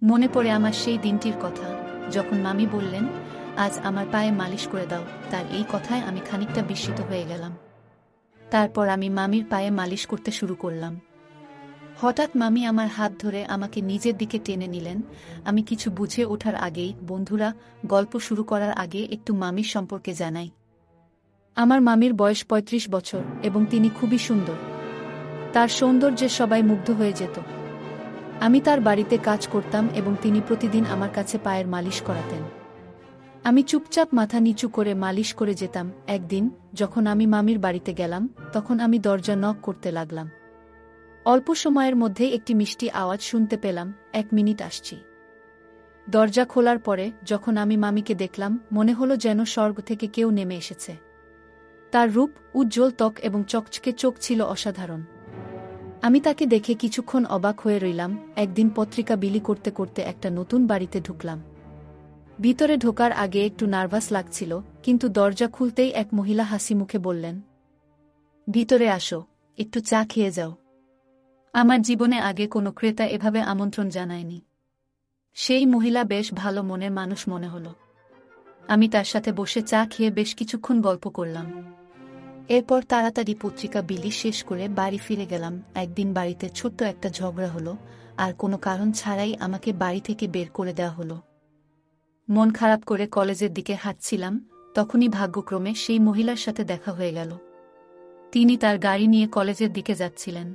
মনে পড়ে আমার সেই দিনটির কথা, যখন মামি বললেন, আজ আমার পায়ে মালিশ করে দাও। তার এই কথায় আমি খানিকটা বিস্মিত হয়ে গেলাম। তারপর আমি মামির পায়ে মালিশ করতে শুরু করলাম। হঠাৎ মামি আমার হাত ধরে আমাকে নিজের দিকে টেনে নিলেন। আমি কিছু বুঝে ওঠার আগেই, বন্ধুরা, গল্প শুরু করার আগে একটু মামির সম্পর্কে জানাই। আমার মামির বয়স ৩৫ বছর এবং তিনি খুবই সুন্দর। তার সৌন্দর্যে সবাই মুগ্ধ হয়ে যেত। আমি তার বাড়িতে কাজ করতাম এবং তিনি প্রতিদিন আমার কাছে পায়ের মালিশ করাতেন। আমি চুপচাপ মাথা নিচু করে মালিশ করে যেতাম। একদিন যখন আমি মামির বাড়িতে গেলাম, তখন আমি দরজা নক করতে লাগলাম। অল্প সময়ের মধ্যে একটি মিষ্টি আওয়াজ শুনতে পেলাম, ১ মিনিট আসছি। দরজা খোলার পরে যখন আমি মামিকে দেখলাম, মনে হলো যেন স্বর্গ থেকে কেউ নেমে এসেছে। তার রূপ, উজ্জ্বল ত্বক এবং চকচকে চোখ ছিল অসাধারণ। আমি তাকে দেখে কিছুক্ষণ অবাক হয়ে রইলাম। একদিন পত্রিকা বিলি করতে করতে একটা নতুন বাড়িতে ঢুকলাম। ভিতরে ঢোকার আগে একটু নার্ভাস লাগছিল, কিন্তু দরজা খুলতেই এক মহিলা হাসি মুখে বললেন, ভিতরে আসো, একটু চা খেয়ে যাও। আমার জীবনে আগে কোনো ক্রেতা এভাবে আমন্ত্রণ জানায়নি। সেই মহিলা বেশ ভালো মনের মানুষ মনে হলো। আমি তার সাথে বসে চা খেয়ে বেশ কিছুক্ষণ গল্প করলাম। এরপর তাড়াতাড়ি পত্রিকা বিলি শেষ করে বাড়ি ফিরে গেলাম। একদিন বাড়িতে ছোট্ট একটা ঝগড়া হলো, আর কোনো কারণ ছাড়াই আমাকে বাড়ি থেকে বের করে দেওয়া হলো। মন খারাপ করে কলেজের দিকে হাঁটছিলাম, তখনই ভাগ্যক্রমে সেই মহিলার সাথে দেখা হয়ে গেল। তিনি তার গাড়ি নিয়ে কলেজের দিকে যাচ্ছিলেন।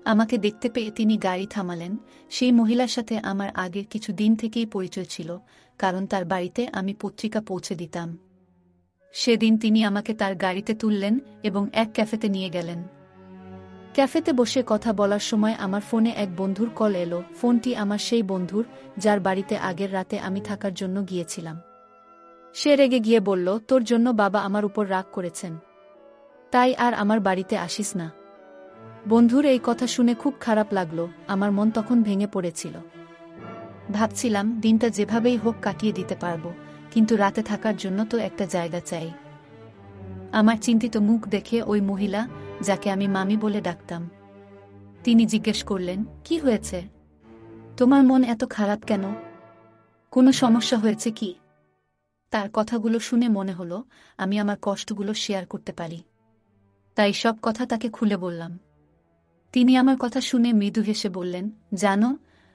আমাকে দেখতে পেয়ে তিনি গাড়ি থামালেন। সেই মহিলার সাথে আমার আগের কিছু দিন থেকেই পরিচয় ছিল, কারণ তার বাড়িতে আমি পত্রিকা পৌঁছে দিতাম। সেদিন তিনি আমাকে তার গাড়িতে তুললেন এবং এক ক্যাফেতে নিয়ে গেলেন। ক্যাফেতে বসে কথা বলার সময় আমার ফোনে এক বন্ধুর কল এলো। ফোনটি আমার সেই বন্ধুর, যার বাড়িতে আগের রাতে আমি থাকার জন্য গিয়েছিলাম। সে রেগে গিয়ে বলল, তোর জন্য বাবা আমার উপর রাগ করেছেন, তাই আর আমার বাড়িতে আসিস না। বন্ধুর এই কথা শুনে খুব খারাপ লাগলো। আমার মন তখন ভেঙে পড়েছিল। ভাবছিলাম দিনটা যেভাবেই হোক কাটিয়ে দিতে পারবো, কিন্তু রাতে থাকার জন্য তো একটা জায়গা চাই। আমার চিন্তিত মুখ দেখে ওই মহিলা, যাকে আমি মামি বলে ডাকতাম, তিনি জিজ্ঞেস করলেন, কি হয়েছে? তোমার মন এত খারাপ কেন? কোনো সমস্যা হয়েছে কি? তার কথাগুলো শুনে মনে হলো আমি আমার কষ্টগুলো শেয়ার করতে পারি, তাই সব কথা তাকে খুলে বললাম। তিনি আমার কথা শুনে মৃদু হেসে বললেন, জানো,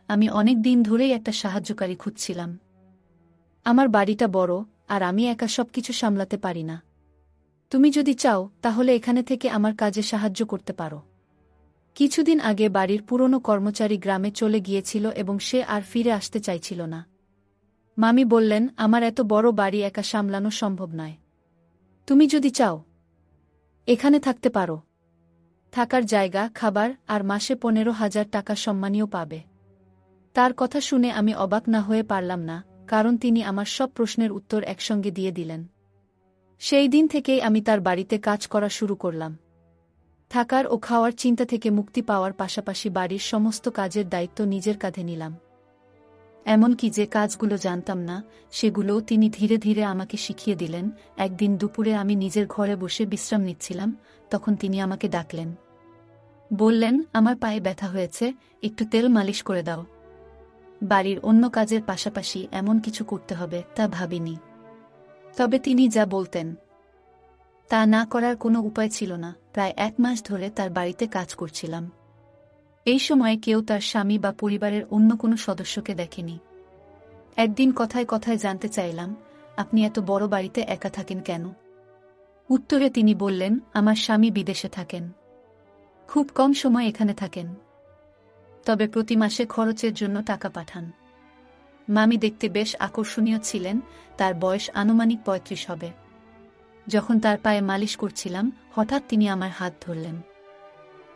আমি অনেক দিন ধরেই একটা সাহায্যকারী খুঁজছিলাম। আমার বাড়িটা বড়, আর আমি একা সবকিছু সামলাতে পারি না। তুমি যদি চাও তাহলে এখানে থেকে আমার কাজে সাহায্য করতে পারো। কিছুদিন আগে বাড়ির পুরনো কর্মচারী গ্রামে চলে গিয়েছিল এবং সে আর ফিরে আসতে চাইছিল না। মামি বললেন, আমার এত বড় বাড়ি একা সামলানো সম্ভব নয়। তুমি যদি চাও এখানে থাকতে পারো। থাকার জায়গা, খাবার আর মাসে ১৫,০০০ টাকা সম্মানীয় পাবে। তার কথা শুনে আমি অবাক না হয়ে পারলাম না, কারণ তিনি আমার সব প্রশ্নের উত্তর একসঙ্গে দিয়ে দিলেন। সেই দিন থেকেই আমি তার বাড়িতে কাজ করা শুরু করলাম। থাকার ও খাওয়ার চিন্তা থেকে মুক্তি পাওয়ার পাশাপাশি বাড়ির সমস্ত কাজের দায়িত্ব নিজের কাঁধে নিলাম। এমনকি যে কাজগুলো জানতাম না, সেগুলোও তিনি ধীরে ধীরে আমাকে শিখিয়ে দিলেন। একদিন দুপুরে আমি নিজের ঘরে বসে বিশ্রাম নিচ্ছিলাম, তখন তিনি আমাকে ডাকলেন। বললেন, আমার পায়ে ব্যথা হয়েছে, একটু তেল মালিশ করে দাও। বাড়ির অন্য কাজের পাশাপাশি এমন কিছু করতে হবে তা ভাবিনি। তবে তিনি যা বলতেন তা না করার কোনো উপায় ছিল না। প্রায় ১ মাস ধরে তার বাড়িতে কাজ করছিলাম। এই সময়ে কেউ তার স্বামী বা পরিবারের অন্য কোনো সদস্যকে দেখেনি। একদিন কথায় কথায় জানতে চাইলাম, আপনি এত বড় বাড়িতে একা থাকেন কেন? উত্তরে তিনি বললেন, আমার স্বামী বিদেশে থাকেন, খুব কম সময় এখানে থাকেন, তবে প্রতি মাসে খরচের জন্য টাকা পাঠান। মামি দেখতে বেশ আকর্ষণীয় ছিলেন, তার বয়স আনুমানিক ৩৫ হবে। যখন তার পায়ে মালিশ করছিলাম, হঠাৎ তিনি আমার হাত ধরলেন।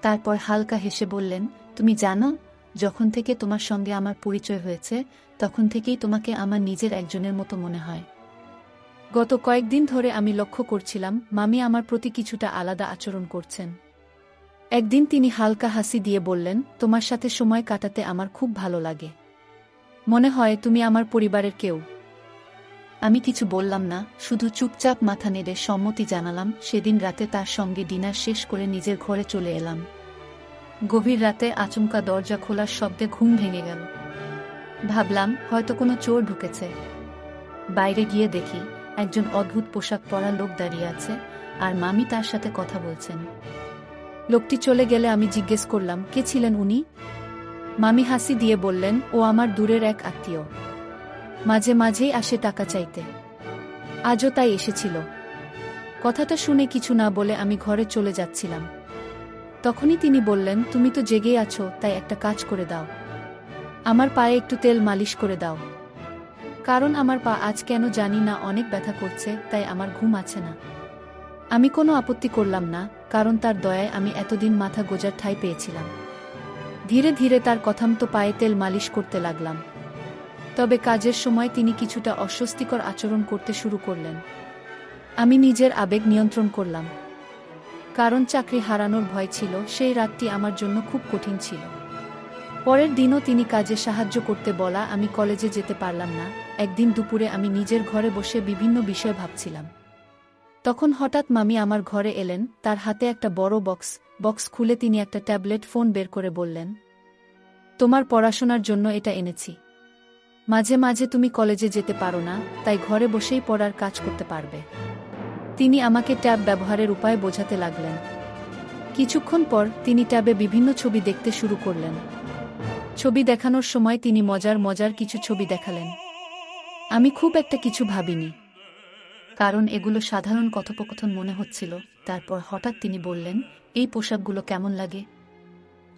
তারপর হালকা হেসে বললেন, তুমি জানো, যখন থেকে তোমার সঙ্গে আমার পরিচয় হয়েছে, তখন থেকেই তোমাকে আমার নিজের একজনের মতো মনে হয়। গত কয়েকদিন ধরে আমি লক্ষ্য করছিলাম মামি আমার প্রতি কিছুটা আলাদা আচরণ করছেন। একদিন তিনি হালকা হাসি দিয়ে বললেন, তোমার সাথে সময় কাটাতে আমার খুব ভালো লাগে। মনে হয় তুমি আমার পরিবারের কেউ। আমি কিছু বললাম না, শুধু চুপচাপ মাথা নেড়ে সম্মতি জানালাম। সেদিন রাতে তার সঙ্গে ডিনার শেষ করে নিজের ঘরে চলে এলাম। গভীর রাতে আচমকা দরজা খোলার শব্দে ঘুম ভেঙে গেল। ভাবলাম হয়তো কোনো চোর ঢুকেছে। বাইরে গিয়ে দেখি একজন অদ্ভুত পোশাক পরা লোক দাঁড়িয়ে আছে, আর মামি তার সাথে কথা বলছেন। লোকটি চলে গেলে আমি জিজ্ঞেস করলাম, কে ছিলেন উনি? মামি হাসি দিয়ে বললেন, ও আমার দূরের এক আত্মীয়, মাঝে মাঝেই আসে টাকা চাইতে। আজও তাই এসেছিল। কথাটা শুনে কিছু না বলে আমি ঘরে চলে যাচ্ছিলাম। তখনই তিনি বললেন, তুমি তো জেগেই আছো, তাই একটা কাজ করে দাও, আমার পায়ে একটু তেল মালিশ করে দাও। কারণ আমার পা আজ কেন জানি না অনেক ব্যথা করছে, তাই আমার ঘুম আছে না। আমি কোনো আপত্তি করলাম না, কারণ তার দয়ায় আমি এতদিন মাথা গোজার ঠাঁই পেয়েছিলাম। ধীরে ধীরে তার কথামতো পায়ে তেল মালিশ করতে লাগলাম। তবে কাজের সময় তিনি কিছুটা অস্বস্তিকর আচরণ করতে শুরু করলেন। আমি নিজের আবেগ নিয়ন্ত্রণ করলাম, কারণ চাকরি হারানোর ভয় ছিল। সেই রাতটি আমার জন্য খুব কঠিন ছিল। পরের দিনও তিনি কাজে সাহায্য করতে বলা আমি কলেজে যেতে পারলাম না। একদিন দুপুরে আমি নিজের ঘরে বসে বিভিন্ন বিষয় ভাবছিলাম। তখন হঠাৎ মামি আমার ঘরে এলেন, তার হাতে একটা বড় বক্স খুলে তিনি একটা ট্যাবলেট ফোন বের করে বললেন, তোমার পড়াশোনার জন্য এটা এনেছি। মাঝে মাঝে তুমি কলেজে যেতে পারো না, তাই ঘরে বসেই পড়ার কাজ করতে পারবে। তিনি আমাকে ট্যাব ব্যবহারের উপায় বোঝাতে লাগলেন। কিছুক্ষণ পর তিনি ট্যাবে বিভিন্ন ছবি দেখতে শুরু করলেন। ছবি দেখানোর সময় তিনি মজার মজার কিছু ছবি দেখালেন। আমি খুব একটা কিছু ভাবিনি, কারণ এগুলো সাধারণ কথোপকথন মনে হচ্ছিল। তারপর হঠাৎ তিনি বললেন, এই পোশাকগুলো কেমন লাগে?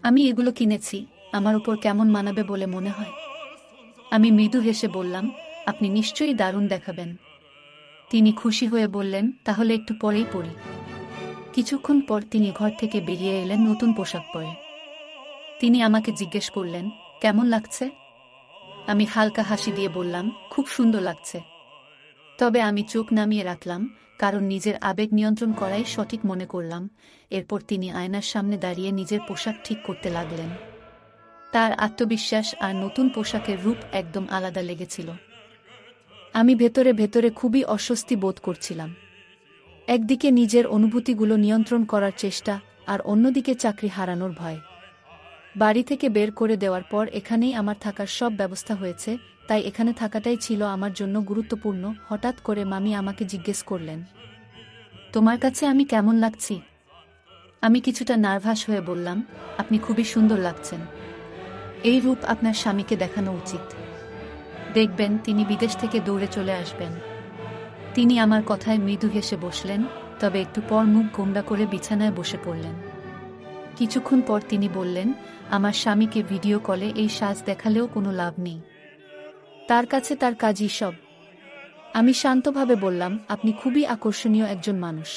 আমি এগুলো কিনেছি, আমার উপর কেমন মানাবে বলে মনে হয়? আমি মৃদু হেসে বললাম, আপনি নিশ্চয়ই দারুণ দেখাবেন। তিনি খুশি হয়ে বললেন, তাহলে একটু পরেই পরি। কিছুক্ষণ পর তিনি ঘর থেকে বেরিয়ে এলেন নতুন পোশাক পরে। তিনি আমাকে জিজ্ঞেস করলেন, কেমন লাগছে? আমি হালকা হাসি দিয়ে বললাম, খুব সুন্দর লাগছে। তবে আমি চোখ নামিয়ে রাখলাম, কারণ নিজের আবেগ নিয়ন্ত্রণ করাই সঠিক মনে করলাম। এরপর তিনি আয়নার সামনে দাঁড়িয়ে নিজের পোশাক ঠিক করতে লাগলেন। তার আত্মবিশ্বাস আর নতুন পোশাকের রূপ একদম আলাদা লেগেছিল। আমি ভেতরে ভেতরে খুবই অস্বস্তি বোধ করছিলাম। একদিকে নিজের অনুভূতিগুলো নিয়ন্ত্রণ করার চেষ্টা, আর অন্যদিকে চাকরি হারানোর ভয়। বাড়ি থেকে বের করে দেওয়ার পর এখানেই আমার থাকার সব ব্যবস্থা হয়েছে, তাই এখানে থাকাটাই ছিল আমার জন্য গুরুত্বপূর্ণ। হঠাৎ করে মামি আমাকে জিজ্ঞেস করলেন, তোমার কাছে আমি কেমন লাগছি? আমি কিছুটা নার্ভাস হয়ে বললাম, আপনি খুবই সুন্দর লাগছেন। এই রূপ আপনার স্বামীকে দেখানো উচিত। দেখবেন তিনি বিদেশ থেকে দৌড়ে চলে আসবেন। তিনি আমার কথায় মৃদু হেসে বসলেন, তবে একটু পর মুখ গোমড়া করে বিছানায় বসে পড়লেন। কিছুক্ষণ পর তিনি বললেন, আমার স্বামীকে ভিডিও কলে এই সাজ দেখালেও কোনো লাভ নেই, তার কাছে তার কাজই সব। আমি শান্তভাবে বললাম, আপনি খুবই আকর্ষণীয় একজন মানুষ,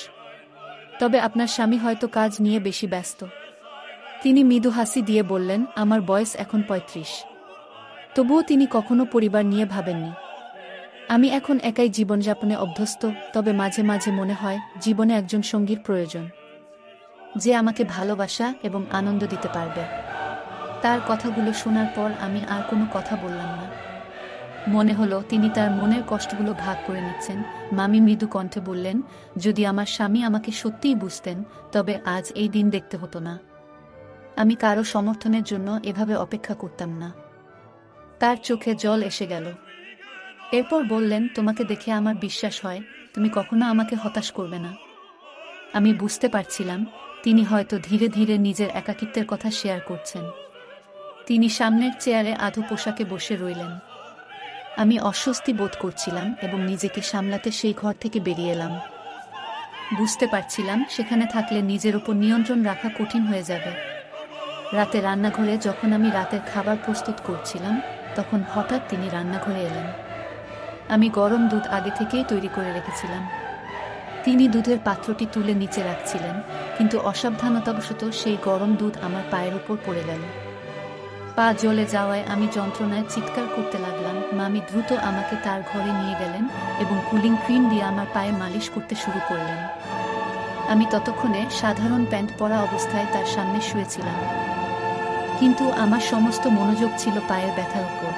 তবে আপনার স্বামী হয়তো কাজ নিয়ে বেশি ব্যস্ত। তিনি মৃদু হাসি দিয়ে বললেন, আমার বয়স এখন ৩৫। তবুও তিনি কখনো পরিবার নিয়ে ভাবেননি। আমি এখন একাই জীবনযাপনে অভ্যস্ত, তবে মাঝে মাঝে মনে হয় জীবনে একজন সঙ্গীর প্রয়োজন, যে আমাকে ভালোবাসা এবং আনন্দ দিতে পারবে। তার কথাগুলো শোনার পর আমি আর কোনো কথা বললাম না। মনে হলো তিনি তার মনের কষ্টগুলো ভাগ করে নিচ্ছেন। মামি মৃদু কণ্ঠে বললেন, যদি আমার স্বামী আমাকে সত্যিই বুঝতেন, তবে আজ এই দিন দেখতে হতো না। আমি কারো সমর্থনের জন্য এভাবে অপেক্ষা করতাম না। তার চোখে জল এসে গেল। এরপর বললেন, তোমাকে দেখে আমার বিশ্বাস হয় তুমি কখনো আমাকে হতাশ করবে না। আমি বুঝতে পারছিলাম তিনি হয়তো ধীরে ধীরে নিজের একাকিত্বের কথা শেয়ার করছেন। তিনি সামনের চেয়ারে আধো পোশাকে বসে রইলেন। আমি অস্বস্তি বোধ করছিলাম এবং নিজেকে সামলাতে সেই ঘর থেকে বেরিয়ে এলাম। বুঝতে পারছিলাম সেখানে থাকলে নিজের উপর নিয়ন্ত্রণ রাখা কঠিন হয়ে যাবে। রাতে রান্নাঘরে যখন আমি রাতের খাবার প্রস্তুত করছিলাম, তখন হঠাৎ তিনি রান্নাঘরে এলেন। আমি গরম দুধ আগে থেকেই তৈরি করে রেখেছিলাম। তিনি দুধের পাত্রটি তুলে নিচে রাখছিলেন, কিন্তু অসাবধানতাবশত সেই গরম দুধ আমার পায়ের উপর পড়ে গেল। পা জ্বলে যাওয়ায় আমি যন্ত্রণায় চিৎকার করতে লাগলাম। মামি দ্রুত আমাকে তার ঘরে নিয়ে গেলেন এবং কুলিং ক্রিম দিয়ে আমার পায়ে মালিশ করতে শুরু করলেন। আমি ততক্ষণে সাধারণ প্যান্ট পরা অবস্থায় তার সামনে শুয়েছিলাম, কিন্তু আমার সমস্ত মনোযোগ ছিল পায়ের ব্যথার উপর।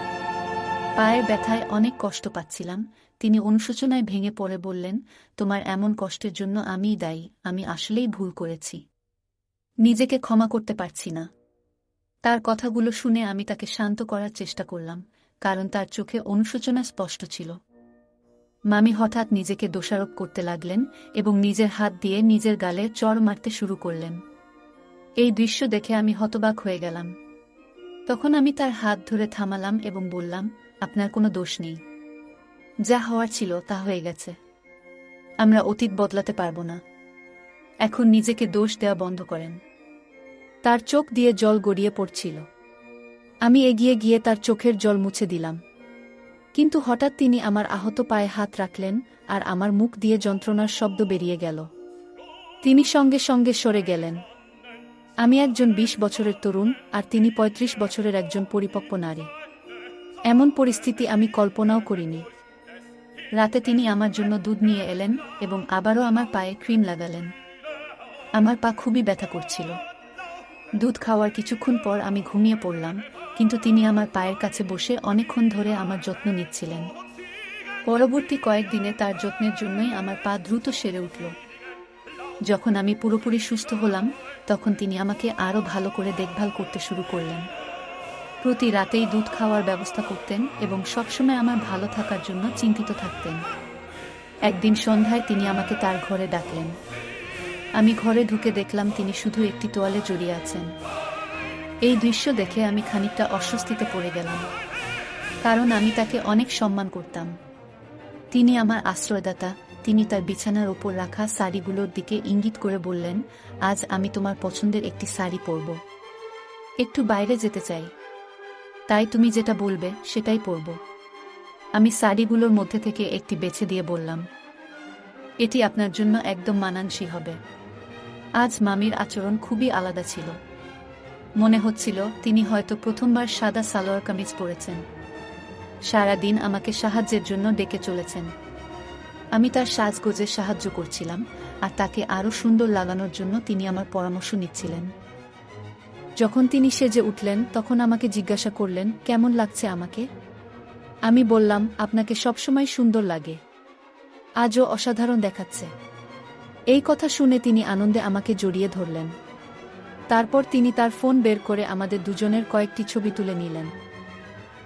পায়ের ব্যথায় অনেক কষ্ট পাচ্ছিলাম। তিনি অনুশোচনায় ভেঙে পড়ে বললেন, তোমার এমন কষ্টের জন্য আমিই দায়ী, আমি আসলেই ভুল করেছি, নিজেকে ক্ষমা করতে পারছি না। তার কথাগুলো শুনে আমি তাকে শান্ত করার চেষ্টা করলাম, কারণ তার চোখে অনুশোচনা স্পষ্ট ছিল। মামি হঠাৎ নিজেকে দোষারোপ করতে লাগলেন এবং নিজের হাত দিয়ে নিজের গালে চড় মারতে শুরু করলেন। এই দৃশ্য দেখে আমি হতবাক হয়ে গেলাম। তখন আমি তার হাত ধরে থামালাম এবং বললাম, আপনার কোনো দোষ নেই। যা হওয়ার ছিল তা হয়ে গেছে। আমরা অতীত বদলাতে পারব না। এখন নিজেকে দোষ দেওয়া বন্ধ করেন। তার চোখ দিয়ে জল গড়িয়ে পড়ছিল। আমি এগিয়ে গিয়ে তার চোখের জল মুছে দিলাম। কিন্তু হঠাৎ তিনি আমার আহত পায়ে হাত রাখলেন আর আমার মুখ দিয়ে যন্ত্রণার শব্দ বেরিয়ে গেল। তিনি সঙ্গে সঙ্গে সরে গেলেন। আমি একজন ২০ বছরের তরুণ আর তিনি ৩৫ বছরের একজন পরিপক্ব নারী। এমন পরিস্থিতি আমি কল্পনাও করিনি। রাতে তিনি আমার জন্য দুধ নিয়ে এলেন এবং আবারও আমার পায়ে ক্রিম লাগালেন। আমার পা খুবই ব্যথা করছিল। দুধ খাওয়ার কিছুক্ষণ পর আমি ঘুমিয়ে পড়লাম, কিন্তু তিনি আমার পায়ের কাছে বসে অনেকক্ষণ ধরে আমার যত্ন নিচ্ছিলেন। পরবর্তী কয়েকদিনে তার যত্নের জন্যই আমার পা দ্রুত সেরে উঠল। যখন আমি পুরোপুরি সুস্থ হলাম, তখন তিনি আমাকে আরও ভালো করে দেখভাল করতে শুরু করলেন। প্রতি রাতেই দুধ খাওয়ার ব্যবস্থা করতেন এবং সবসময় আমার ভালো থাকার জন্য চিন্তিত থাকতেন। একদিন সন্ধ্যায় তিনি আমাকে তার ঘরে ডাকলেন। আমি ঘরে ঢুকে দেখলাম তিনি শুধু একটি তোয়ালে জড়িয়ে আছেন। এই দৃশ্য দেখে আমি খানিকটা অস্বস্তিতে পড়ে গেলাম, কারণ আমি তাকে অনেক সম্মান করতাম। তিনি আমার আশ্রয়দাতা। তিনি তার বিছানার ওপর রাখা শাড়িগুলোর দিকে ইঙ্গিত করে বললেন, আজ আমি তোমার পছন্দের একটি শাড়ি পরব। একটু বাইরে যেতে চাই, তাই তুমি যেটা বলবে সেটাই পরব। আমি শাড়িগুলোর মধ্যে থেকে একটি বেছে দিয়ে বললাম, এটি আপনার জন্য একদম মানানসই হবে। আজ মামির আচরণ খুবই আলাদা ছিল। মনে হচ্ছিল তিনি হয়তো প্রথমবার সাদা সালোয়ার কামিজ পরেছেন। সারা দিন আমাকে সাহায্যের জন্য ডেকে চলেছেন। আমি তার সাজগোজে সাহায্য করছিলাম আর তাকে আরও সুন্দর লাগানোর জন্য তিনি আমার পরামর্শ নিচ্ছিলেন। যখন তিনি সেজে উঠলেন, তখন আমাকে জিজ্ঞাসা করলেন, কেমন লাগছে আমাকে? আমি বললাম, আপনাকে সবসময় সুন্দর লাগে, আজও অসাধারণ দেখাচ্ছে। এই কথা শুনে তিনি আনন্দে আমাকে জড়িয়ে ধরলেন। তারপর তিনি তার ফোন বের করে আমাদের দুজনের কয়েকটি ছবি তুলে নিলেন।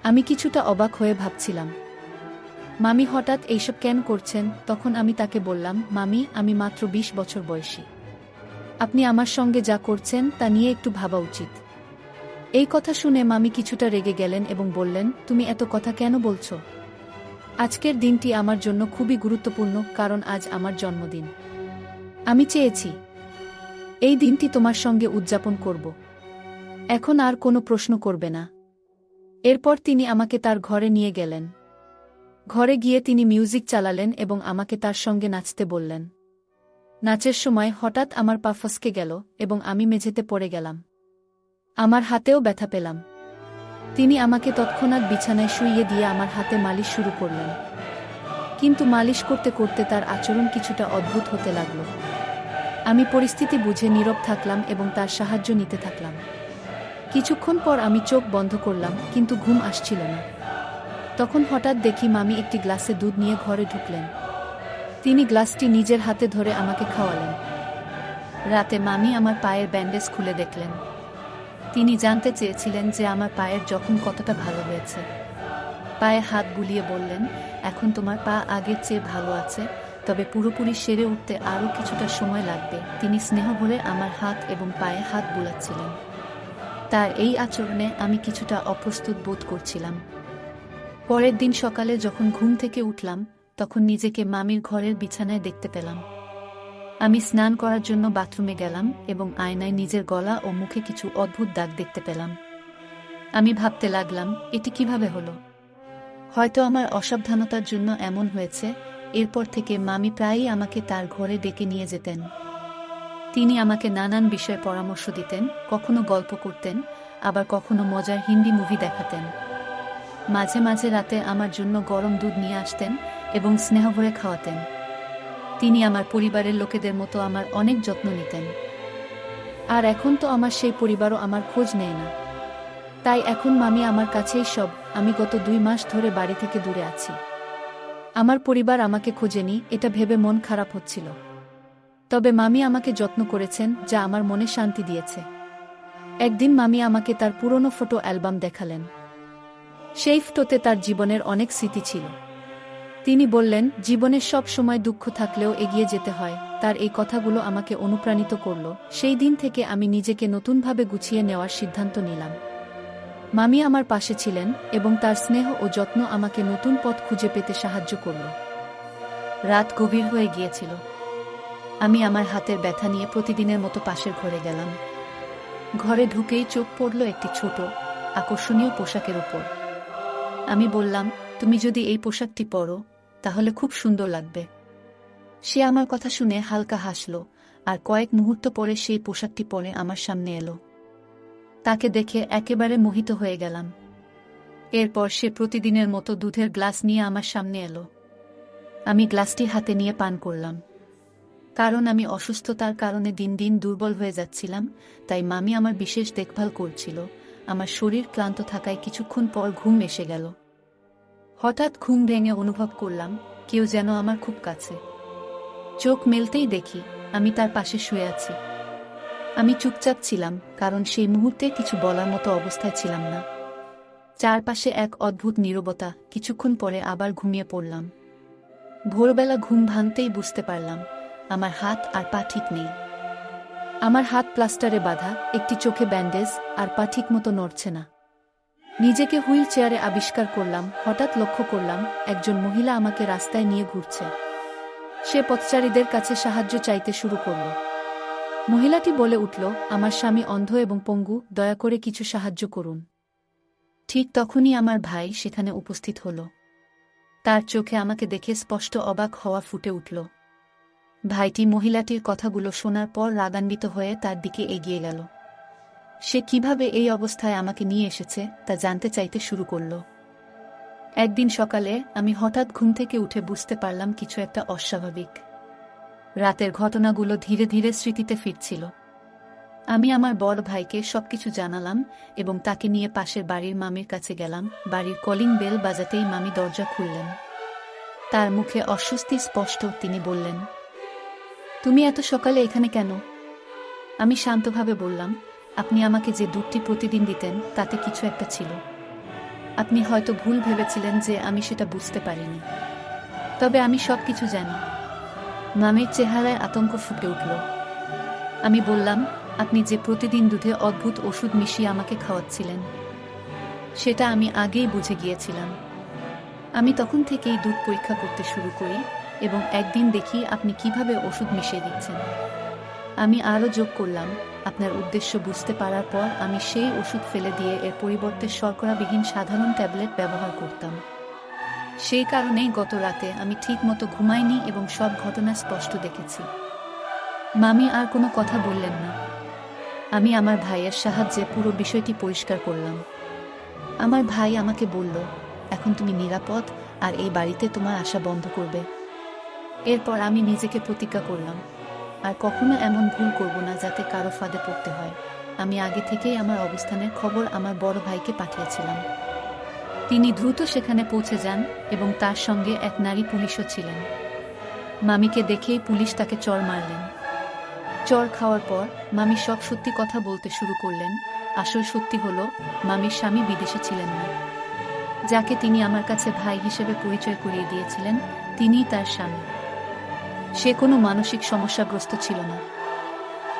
আমি কিছুটা অবাক হয়ে ভাবছিলাম, মামি হঠাৎ এইসব কেন করছেন? তখন আমি তাকে বললাম, মামি, আমি মাত্র ২০ বছর বয়সী। আপনি আমার সঙ্গে যা করছেন তা নিয়ে একটু ভাবা উচিত। এই কথা শুনে মামি কিছুটা রেগে গেলেন এবং বললেন, তুমি এত কথা কেন বলছো? আজকের দিনটি আমার জন্য খুবই গুরুত্বপূর্ণ, কারণ আজ আমার জন্মদিন। আমি চেয়েছি এই দিনটি তোমার সঙ্গে উদযাপন করব। এখন আর কোনো প্রশ্ন করবে না। এরপর তিনি আমাকে তার ঘরে নিয়ে গেলেন। ঘরে গিয়ে তিনি মিউজিক চালালেন এবং আমাকে তার সঙ্গে নাচতে বললেন। নাচের সময় হঠাৎ আমার পা ফসকে গেল এবং আমি মেঝেতে পড়ে গেলাম। আমার হাতেও ব্যথা পেলাম। তিনি আমাকে তৎক্ষণাৎ বিছানায় শুইয়ে দিয়ে আমার হাতে মালিশ শুরু করলেন। কিন্তু মালিশ করতে করতে তার আচরণ কিছুটা অদ্ভুত হতে লাগল। আমি পরিস্থিতি বুঝে নীরব থাকলাম এবং তার সাহায্য নিতে থাকলাম। কিছুক্ষণ পর আমি চোখ বন্ধ করলাম, কিন্তু ঘুম আসছিল না। তখন হঠাৎ দেখি মামি একটি গ্লাসে দুধ নিয়ে ঘরে ঢুকলেন। তিনি গ্লাসটি নিজের হাতে ধরে আমাকে খাওয়ালেন। রাতে মামি আমার পায়ের ব্যান্ডেজ খুলে দেখলেন। তিনি জানতে চেয়েছিলেন যে আমার পায়ের জখম কতটা ভালো হয়েছে। পায়ে হাত বুলিয়ে বললেন, এখন তোমার পা আগের চেয়ে ভালো আছে, তবে পুরোপুরি সেরে উঠতে আরও কিছুটা সময় লাগবে। তিনি স্নেহ ভরে আমার হাত এবং পায়ে হাত বুলাচ্ছিলেন। তার এই আচরণে আমি কিছুটা অপ্রস্তুত বোধ করছিলাম। পরের দিন সকালে যখন ঘুম থেকে উঠলাম, তখন নিজেকে মামির ঘরের বিছানায় দেখতে পেলাম। আমি স্নান করার জন্য বাথরুমে গেলাম এবং আয়নায় নিজের গলা ও মুখে কিছু অদ্ভুত দাগ দেখতে পেলাম। আমি ভাবতে লাগলাম, এটি কিভাবে হলো? হয়তো আমার অসাবধানতার জন্য এমন হয়েছে। এরপর থেকে মামি প্রায়ই আমাকে তার ঘরে ডেকে নিয়ে যেতেন। তিনি আমাকে নানান বিষয়ে পরামর্শ দিতেন, কখনো গল্প করতেন, আবার কখনো মজার হিন্দি মুভি দেখাতেন। মাঝে মাঝে রাতে আমার জন্য গরম দুধ নিয়ে আসতেন এবং স্নেহ ভরে খাওয়াতেন। তিনি আমার পরিবারের লোকেদের মতো আমার অনেক যত্ন নিতেন। আর এখন তো আমার সেই পরিবারও আমার খোঁজ নেয় না। তাই এখন মামি আমার কাছেই সব। আমি গত ২ মাস ধরে বাড়ি থেকে দূরে আছি। আমার পরিবার আমাকে খোঁজেনি, এটা ভেবে মন খারাপ হচ্ছিল। তবে মামি আমাকে যত্ন করেছেন, যা আমার মনে শান্তি দিয়েছে। একদিন মামি আমাকে তার পুরনো ফটো অ্যালবাম দেখালেন। সেই ফটোতে তার জীবনের অনেক স্মৃতি ছিল। তিনি বললেন, জীবনের সব সময় দুঃখ থাকলেও এগিয়ে যেতে হয়। তার এই কথাগুলো আমাকে অনুপ্রাণিত করল। সেই দিন থেকে আমি নিজেকে নতুনভাবে গুছিয়ে নেওয়ার সিদ্ধান্ত নিলাম। মামি আমার পাশে ছিলেন এবং তার স্নেহ ও যত্ন আমাকে নতুন পথ খুঁজে পেতে সাহায্য করল। রাত গভীর হয়ে গিয়েছিল। আমি আমার হাতের ব্যথা নিয়ে প্রতিদিনের মতো পাশের ঘরে গেলাম। ঘরে ঢুকেই চোখ পড়ল একটি ছোট, আকর্ষণীয় পোশাকের উপর। আমি বললাম, তুমি যদি এই পোশাকটি পরো তাহলে খুব সুন্দর লাগবে। সে আমার কথা শুনে হালকা হাসল, আর কয়েক মুহূর্ত পরে সেই পোশাকটি পরে আমার সামনে এলো। তাকে দেখে একেবারে মোহিত হয়ে গেলাম। এরপর সে প্রতিদিনের মতো দুধের গ্লাস নিয়ে আমার সামনে এলো। আমি গ্লাসটি হাতে নিয়ে পান করলাম। কারণ আমি অসুস্থতার কারণে দিন দিন দুর্বল হয়ে যাচ্ছিলাম, তাই মামি আমার বিশেষ দেখভাল করছিল। আমার শরীর ক্লান্ত থাকায় কিছুক্ষণ পর ঘুম এসে গেল। হঠাৎ ঘুম ভেঙে অনুভব করলাম কেউ যেন আমার খুব কাছে। চোখ মেলতেই দেখি আমি তার পাশে শুয়ে আছি। আমি চুপচাপ ছিলাম, কারণ সেই মুহূর্তে কিছু বলার মতো অবস্থায় ছিলাম না। চারপাশে এক অদ্ভুত নীরবতা। কিছুক্ষণ পরে আবার ঘুমিয়ে পড়লাম। ভোরবেলা ঘুম ভাঙতেই বুঝতে পারলাম আমার হাত আর পা ঠিক নেই। আমার হাত প্লাস্টারে বাঁধা, একটি চোখে ব্যান্ডেজ, আর পা ঠিক মতো নড়ছে না। নিজেকে হুইল চেয়ারে আবিষ্কার করলাম। হঠাৎ লক্ষ্য করলাম একজন মহিলা আমাকে রাস্তায় নিয়ে ঘুরছে। সে পথচারীদের কাছে সাহায্য চাইতে শুরু করল। মহিলাটি বলে উঠল, আমার স্বামী অন্ধ এবং পঙ্গু, দয়া করে কিছু সাহায্য করুন। ঠিক তখনই আমার ভাই সেখানে উপস্থিত হল। তার চোখে আমাকে দেখে স্পষ্ট অবাক হওয়া ফুটে উঠল। ভাইটি মহিলাটির কথাগুলো শোনার পর রাগান্বিত হয়ে তার দিকে এগিয়ে গেল। সে কিভাবে এই অবস্থায় আমাকে নিয়ে এসেছে তা জানতে চাইতে শুরু করল। একদিন সকালে আমি হঠাৎ ঘুম থেকে উঠে বুঝতে পারলাম কিছু একটা অস্বাভাবিক। রাতের ঘটনাগুলো ধীরে ধীরে স্মৃতিতে ফিরছিল। আমি আমার বড় ভাইকে সবকিছু জানালাম এবং তাকে নিয়ে পাশের বাড়ির মামির কাছে গেলাম। বাড়ির কলিং বেল বাজাতেই মামি দরজা খুললেন। তার মুখে অস্বস্তি স্পষ্ট। তিনি বললেন, তুমি এত সকালে এখানে কেন? আমি শান্তভাবে বললাম, আপনি আমাকে যে দুধটি প্রতিদিন দিতেন তাতে কিছু একটা ছিল। আপনি হয়তো ভুল ভেবেছিলেন যে আমি সেটা বুঝতে পারিনি। তবে আমি সবকিছু জানি। মামির চেহারায় আতঙ্ক ফুটে উঠল। আমি বললাম, আপনি যে প্রতিদিন দুধে অদ্ভুত ওষুধ মিশিয়ে আমাকে খাওয়াচ্ছিলেন সেটা আমি আগেই বুঝে গিয়েছিলাম। আমি তখন থেকেই দুধ পরীক্ষা করতে শুরু করি এবং একদিন দেখি আপনি কিভাবে ওষুধ মিশিয়ে দিচ্ছেন। আমি আরও যোগ করলাম, আপনার উদ্দেশ্য বুঝতে পারার পর আমি সেই ওষুধ ফেলে দিয়ে এর পরিবর্তে শর্করাবিহীন সাধারণ ট্যাবলেট ব্যবহার করতাম। সেই কারণেই গত রাতে আমি ঠিক মতো ঘুমাইনি এবং সব ঘটনা স্পষ্ট দেখেছি। মামি আর কোনো কথা বললেন না। আমি আমার ভাইয়ের সাহায্যে পুরো বিষয়টি পরিষ্কার করলাম। আমার ভাই আমাকে বলল, এখন তুমি নিরাপদ আর এই বাড়িতে তোমার আশা বন্ধ করবে। এরপর আমি নিজেকে প্রতিজ্ঞা করলাম, আর কখনো এমন ভুল করব না যাতে কারো ফাঁদে পড়তে হয়। আমি আগে থেকেই আমার অবস্থানের খবর আমার বড় ভাইকে পাঠিয়েছিলাম। তিনি দ্রুত সেখানে পৌঁছে যান এবং তার সঙ্গে এক নারী পুলিশও ছিলেন। মামিকে দেখেই পুলিশ তাকে চড় মারলেন। চড় খাওয়ার পর মামি সব সত্যি কথা বলতে শুরু করলেন। আসল সত্যি হলো, মামির স্বামী বিদেশে ছিলেন না। যাকে তিনি আমার কাছে ভাই হিসেবে পরিচয় করিয়ে দিয়েছিলেন তিনিই তার স্বামী। সে কোনো মানসিক সমস্যাগ্রস্ত ছিল না,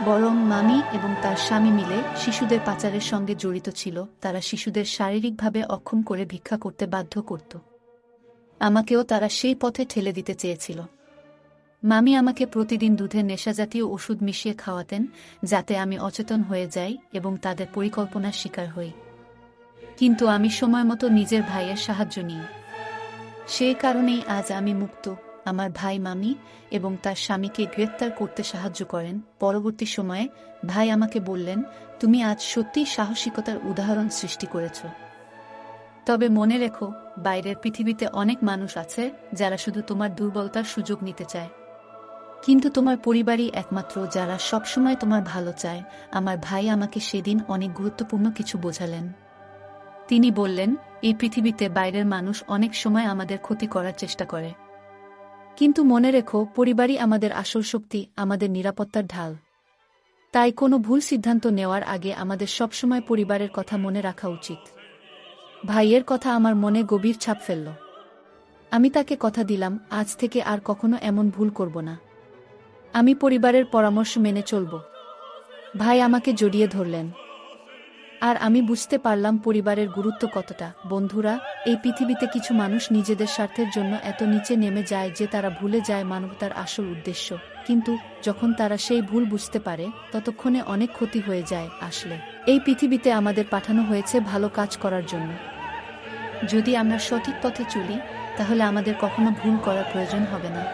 বরং মামি এবং তার স্বামী মিলে শিশুদের পাচারের সঙ্গে জড়িত ছিল। তারা শিশুদের শারীরিকভাবে অক্ষম করে ভিক্ষা করতে বাধ্য করত। আমাকেও তারা সেই পথে ঠেলে দিতে চেয়েছিল। মামি আমাকে প্রতিদিন দুধে নেশাজাতীয় ওষুধ মিশিয়ে খাওয়াতেন যাতে আমি অচেতন হয়ে যাই এবং তাদের পরিকল্পনার শিকার হই। কিন্তু আমি সময় মতো নিজের ভাইয়ের সাহায্য নিই। সেই কারণেই আজ আমি মুক্ত। আমার ভাই মামি এবং তার স্বামীকে গ্রেফতার করতে সাহায্য করেন। পরবর্তী সময়ে ভাই আমাকে বললেন, তুমি আজ সত্যিই সাহসিকতার উদাহরণ সৃষ্টি করেছ। তবে মনে রেখো, বাইরের পৃথিবীতে অনেক মানুষ আছে যারা শুধু তোমার দুর্বলতার সুযোগ নিতে চায়, কিন্তু তোমার পরিবারই একমাত্র যারা সবসময় তোমার ভালো চায়। আমার ভাই আমাকে সেদিন অনেক গুরুত্বপূর্ণ কিছু বোঝালেন। তিনি বললেন, এই পৃথিবীতে বাইরের মানুষ অনেক সময় আমাদের ক্ষতি করার চেষ্টা করে, কিন্তু মনে রেখো, পরিবারই আমাদের আসল শক্তি, আমাদের নিরাপত্তার ঢাল। তাই কোনো ভুল সিদ্ধান্ত নেওয়ার আগে আমাদের সবসময় পরিবারের কথা মনে রাখা উচিত। ভাইয়ের কথা আমার মনে গভীর ছাপ ফেলল। আমি তাকে কথা দিলাম, আজ থেকে আর কখনো এমন ভুল করব না। আমি পরিবারের পরামর্শ মেনে চলব। ভাই আমাকে জড়িয়ে ধরলেন। আর আমি বুঝতে পারলাম পরিবারের গুরুত্ব কতটা। বন্ধুরা, এই পৃথিবীতে কিছু মানুষ নিজেদের স্বার্থের জন্য এত নিচে নেমে যায় যে তারা ভুলে যায় মানবতার আসল উদ্দেশ্য। কিন্তু যখন তারা সেই ভুল বুঝতে পারে, ততক্ষণে অনেক ক্ষতি হয়ে যায়। আসলে এই পৃথিবীতে আমাদের পাঠানো হয়েছে ভালো কাজ করার জন্য। যদি আমরা সঠিক পথে চলি, তাহলে আমাদের কখনো ভুল করার প্রয়োজন হবে না।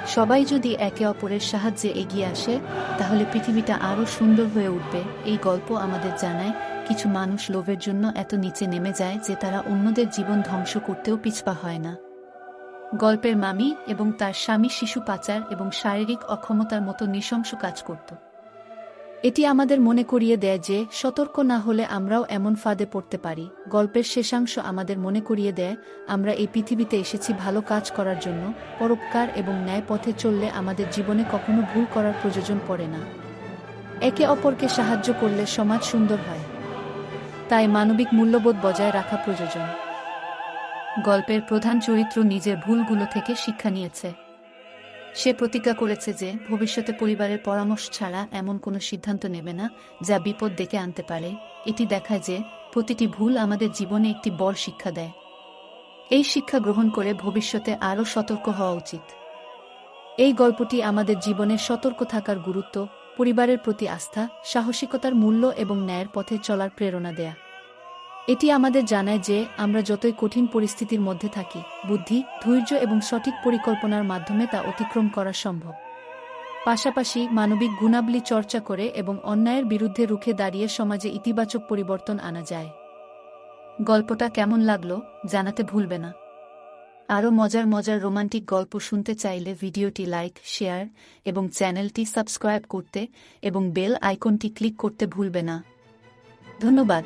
সবাই যদি একে অপরের সাহায্যে এগিয়ে আসে, তাহলে পৃথিবীটা আরও সুন্দর হয়ে উঠবে। এই গল্প আমাদের জানায়, কিছু মানুষ লোভের জন্য এত নিচে নেমে যায় যে তারা অন্যদের জীবন ধ্বংস করতেও পিছপা হয় না। গল্পের মামি এবং তার স্বামী শিশু পাচার এবং শারীরিক অক্ষমতার মতো নৃশংস কাজ করত। এটি আমাদের মনে করিয়ে দেয় যে সতর্ক না হলে আমরাও এমন ফাঁদে পড়তে পারি। গল্পের শেষাংশ আমাদের মনে করিয়ে দেয়, আমরা এই পৃথিবীতে এসেছি ভালো কাজ করার জন্য। পরোপকার এবং ন্যায় পথে চললে আমাদের জীবনে কখনো ভুল করার প্রয়োজন পড়ে না। একে অপরকে সাহায্য করলে সমাজ সুন্দর হয়। তাই মানবিক মূল্যবোধ বজায় রাখা প্রয়োজন। গল্পের প্রধান চরিত্র নিজের ভুলগুলো থেকে শিক্ষা নিয়েছে। সে প্রতিজ্ঞা করেছে যে ভবিষ্যতে পরিবারের পরামর্শ ছাড়া এমন কোনো সিদ্ধান্ত নেবে না যা বিপদ ডেকে আনতে পারে। এটি দেখায় যে প্রতিটি ভুল আমাদের জীবনে একটি বড় শিক্ষা দেয়। এই শিক্ষা গ্রহণ করে ভবিষ্যতে আরও সতর্ক হওয়া উচিত। এই গল্পটি আমাদের জীবনে সতর্ক থাকার গুরুত্ব, পরিবারের প্রতি আস্থা, সাহসিকতার মূল্য এবং ন্যায়ের পথে চলার প্রেরণা দেয়া। এটি আমাদের জানায় যে আমরা যতই কঠিন পরিস্থিতির মধ্যে থাকি, বুদ্ধি, ধৈর্য এবং সঠিক পরিকল্পনার মাধ্যমে তা অতিক্রম করা সম্ভব। পাশাপাশি মানবিক গুণাবলী চর্চা করে এবং অন্যায়ের বিরুদ্ধে রুখে দাঁড়িয়ে সমাজে ইতিবাচক পরিবর্তন আনা যায়। গল্পটা কেমন লাগলো জানাতে ভুলবে না। আরও মজার মজার রোমান্টিক গল্প শুনতে চাইলে ভিডিওটি লাইক, শেয়ার এবং চ্যানেলটি সাবস্ক্রাইব করতে এবং বেল আইকনটি ক্লিক করতে ভুলবে না। ধন্যবাদ।